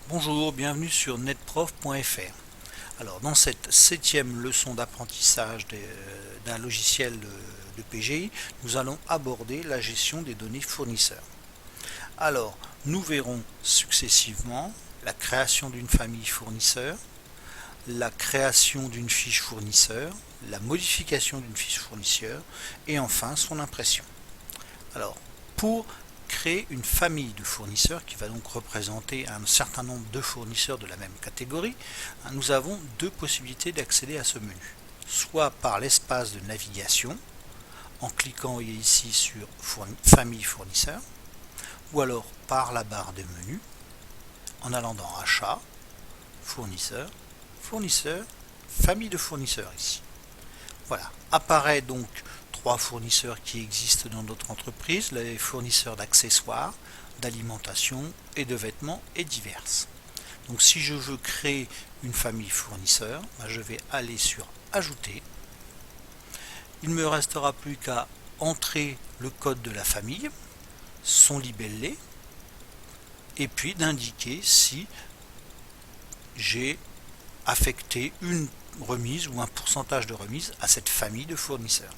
Bonjour, bienvenue sur netprof.fr. Alors dans cette 7e leçon d'apprentissage d'un logiciel de PGI, nous allons aborder la gestion des données fournisseurs. Alors nous verrons successivement la création d'une famille fournisseur, la création d'une fiche fournisseur, la modification d'une fiche fournisseur et enfin son impression. Alors pour créer une famille de fournisseurs qui va donc représenter un certain nombre de fournisseurs de la même catégorie, nous avons deux possibilités d'accéder à ce menu. Soit par l'espace de navigation, en cliquant ici sur famille fournisseur, ou alors par la barre de menu, en allant dans achat, fournisseur, fournisseur, famille de fournisseurs ici. Voilà, apparaît donc trois fournisseurs qui existent dans notre entreprise, les fournisseurs d'accessoires, d'alimentation et de vêtements et diverses. Donc si je veux créer une famille fournisseur, je vais aller sur ajouter. Il ne me restera plus qu'à entrer le code de la famille, son libellé, et puis d'indiquer si j'ai affecté une remise ou un pourcentage de remise à cette famille de fournisseurs.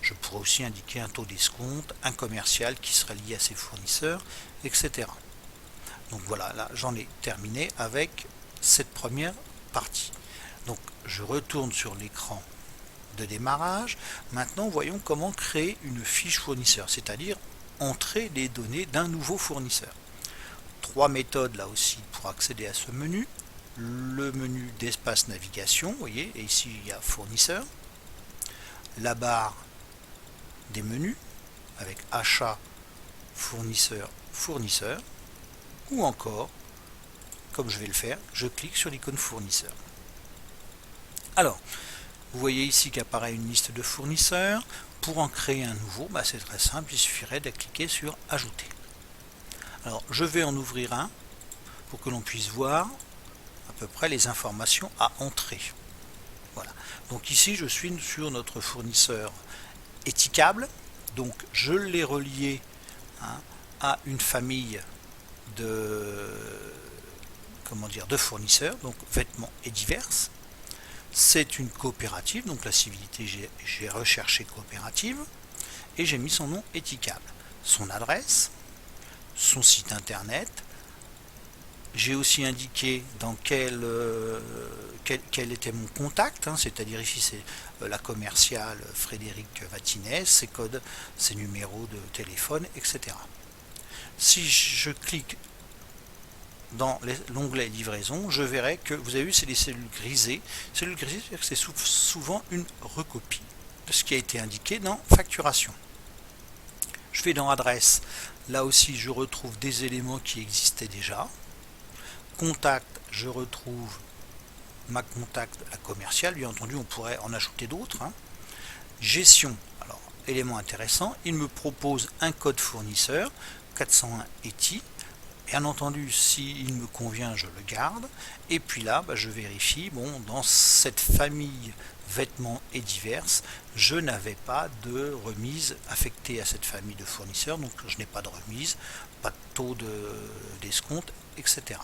Je pourrais aussi indiquer un taux d'escompte, un commercial qui serait lié à ces fournisseurs, etc. Donc voilà, là j'en ai terminé avec cette première partie. Donc je retourne sur l'écran de démarrage. Maintenant voyons comment créer une fiche fournisseur, c'est-à-dire entrer les données d'un nouveau fournisseur. Trois méthodes là aussi pour accéder à ce menu. Le menu d'espace navigation, vous voyez, et ici il y a fournisseur. La barre des menus avec achat, fournisseur, fournisseur, ou encore, comme je vais le faire, je clique sur l'icône fournisseur. Alors, vous voyez ici qu'apparaît une liste de fournisseurs. Pour en créer un nouveau, c'est très simple, il suffirait de cliquer sur ajouter. Alors, je vais en ouvrir un pour que l'on puisse voir à peu près les informations à entrer. Voilà. Donc ici, je suis sur notre fournisseur étiquable, donc je l'ai relié à une famille de fournisseurs, donc vêtements et diverses. C'est une coopérative, donc la civilité, j'ai recherché coopérative et j'ai mis son nom étiquable, son adresse, son site internet. J'ai aussi indiqué dans quel était mon contact, c'est-à-dire ici c'est la commerciale Frédéric Vatinès, ses codes, ses numéros de téléphone, etc. Si je clique dans l'onglet livraison, je verrai que vous avez vu, c'est des cellules grisées. Cellules grisées, c'est souvent une recopie de ce qui a été indiqué dans facturation. Je vais dans adresse, là aussi je retrouve des éléments qui existaient déjà. Contact, je retrouve ma contact, la commerciale, bien entendu on pourrait en ajouter d'autres. Gestion, alors élément intéressant, il me propose un code fournisseur 401 ETI. Bien entendu, s'il me convient, je le garde. Et puis là, je vérifie, dans cette famille vêtements et diverses, je n'avais pas de remise affectée à cette famille de fournisseurs, donc je n'ai pas de remise, pas de taux d'escompte, etc.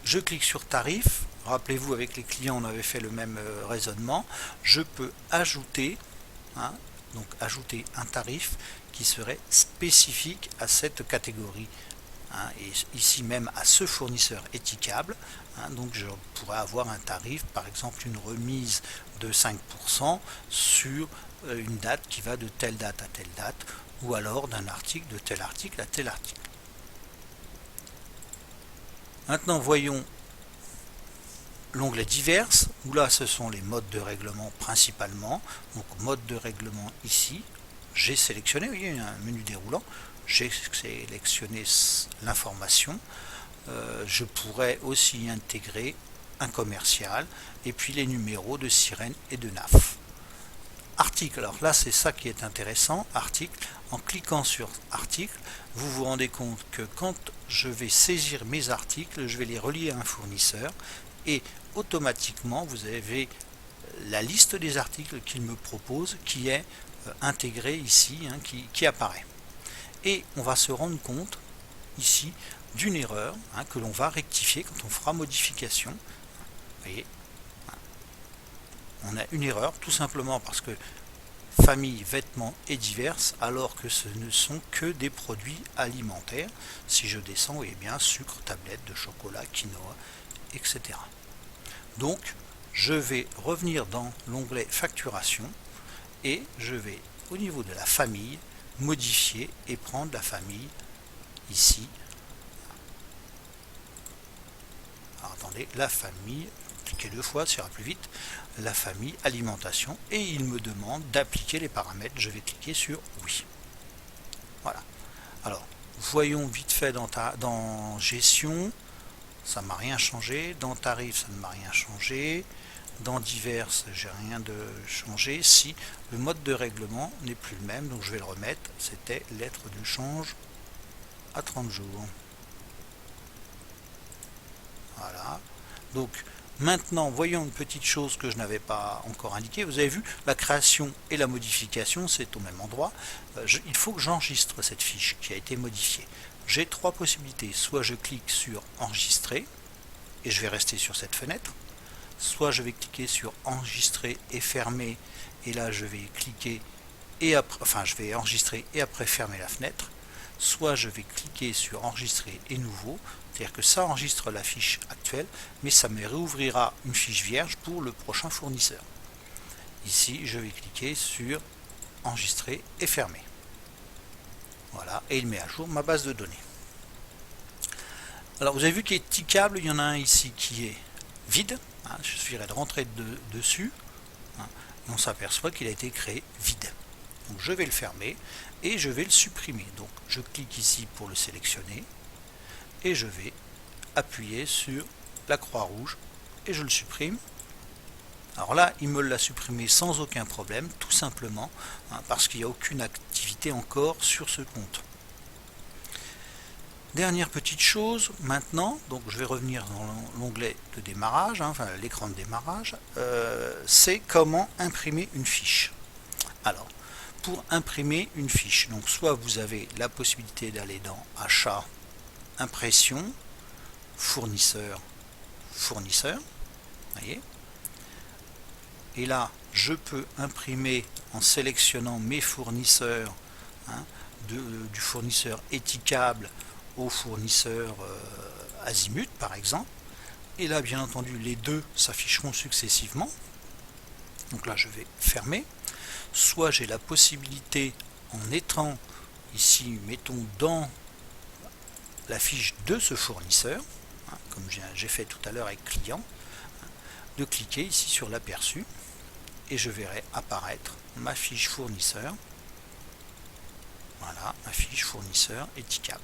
Je clique sur tarif. Rappelez-vous, avec les clients, on avait fait le même raisonnement. Je peux ajouter, donc ajouter un tarif qui serait spécifique à cette catégorie. Et ici même à ce fournisseur étiquable, donc je pourrais avoir un tarif, par exemple une remise de 5% sur une date qui va de telle date à telle date, ou alors d'un article de tel article à tel article. Maintenant voyons l'onglet diverses, où là ce sont les modes de règlement principalement. Donc mode de règlement ici, j'ai sélectionné, vous voyez, un menu déroulant, j'ai sélectionné l'information. Je pourrais aussi intégrer un commercial et puis les numéros de sirène et de NAF. Article, alors là c'est ça qui est intéressant, article, en cliquant sur article, vous vous rendez compte que quand je vais saisir mes articles, je vais les relier à un fournisseur et automatiquement vous avez la liste des articles qu'il me propose qui est intégrée ici, qui apparaît. Et on va se rendre compte ici d'une erreur que l'on va rectifier quand on fera modification. Vous voyez, on a une erreur tout simplement parce que famille, vêtements et diverses, alors que ce ne sont que des produits alimentaires. Si je descends, vous voyez bien, sucre, tablette de chocolat, quinoa, etc. Donc, je vais revenir dans l'onglet facturation et je vais, au niveau de la famille, modifier et prendre la famille ici. Alors, attendez, la famille, cliquez 2 fois, ça ira plus vite. La famille alimentation et il me demande d'appliquer les paramètres. Je vais cliquer sur oui. Voilà. Alors, voyons vite fait dans gestion, ça m'a rien changé. Dans tarif, ça ne m'a rien changé. Dans diverses, j'ai rien de changé. Si le mode de règlement n'est plus le même, donc je vais le remettre. C'était lettre de change à 30 jours. Voilà. Donc maintenant, voyons une petite chose que je n'avais pas encore indiquée. Vous avez vu, la création et la modification, c'est au même endroit. Il faut que j'enregistre cette fiche qui a été modifiée. J'ai 3 possibilités. Soit je clique sur enregistrer et je vais rester sur cette fenêtre. Soit je vais cliquer sur enregistrer et fermer et là je vais cliquer et après, enfin je vais enregistrer et après fermer la fenêtre. Soit je vais cliquer sur enregistrer et nouveau, c'est-à-dire que ça enregistre la fiche actuelle, mais ça me réouvrira une fiche vierge pour le prochain fournisseur. Ici, je vais cliquer sur enregistrer et fermer. Voilà, et il met à jour ma base de données. Alors vous avez vu qu'il est tickable, il y en a un ici qui est vide, il suffirait de rentrer dessus, et on s'aperçoit qu'il a été créé vide. Donc je vais le fermer et je vais le supprimer. Donc je clique ici pour le sélectionner et je vais appuyer sur la croix rouge et je le supprime. Alors là, il me l'a supprimé sans aucun problème, tout simplement parce qu'il n'y a aucune activité encore sur ce compte. Dernière petite chose, maintenant, donc je vais revenir dans l'onglet de démarrage, enfin l'écran de démarrage, c'est comment imprimer une fiche. Alors, pour imprimer une fiche, donc soit vous avez la possibilité d'aller dans achat, impression, fournisseur, voyez. Et là, je peux imprimer en sélectionnant mes fournisseurs, du fournisseur étiquable au fournisseur azimut par exemple. Et là, bien entendu, les deux s'afficheront successivement. Donc là, je vais fermer. Soit j'ai la possibilité, en étant ici, mettons dans la fiche de ce fournisseur, comme j'ai fait tout à l'heure avec client, de cliquer ici sur l'aperçu et je verrai apparaître ma fiche fournisseur. Voilà, ma fiche fournisseur étiquable.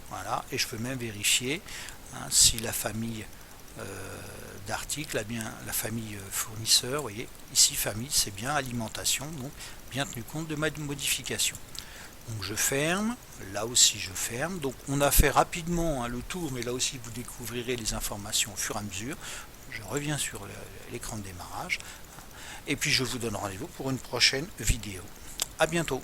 Voilà, et je peux même vérifier si la famille d'articles a bien la famille fournisseur. Vous voyez, ici famille, c'est bien alimentation, donc bien tenu compte de ma modification. Donc je ferme, là aussi je ferme. Donc on a fait rapidement le tour, mais là aussi vous découvrirez les informations au fur et à mesure. Je reviens sur l'écran de démarrage et puis je vous donne rendez-vous pour une prochaine vidéo. À bientôt.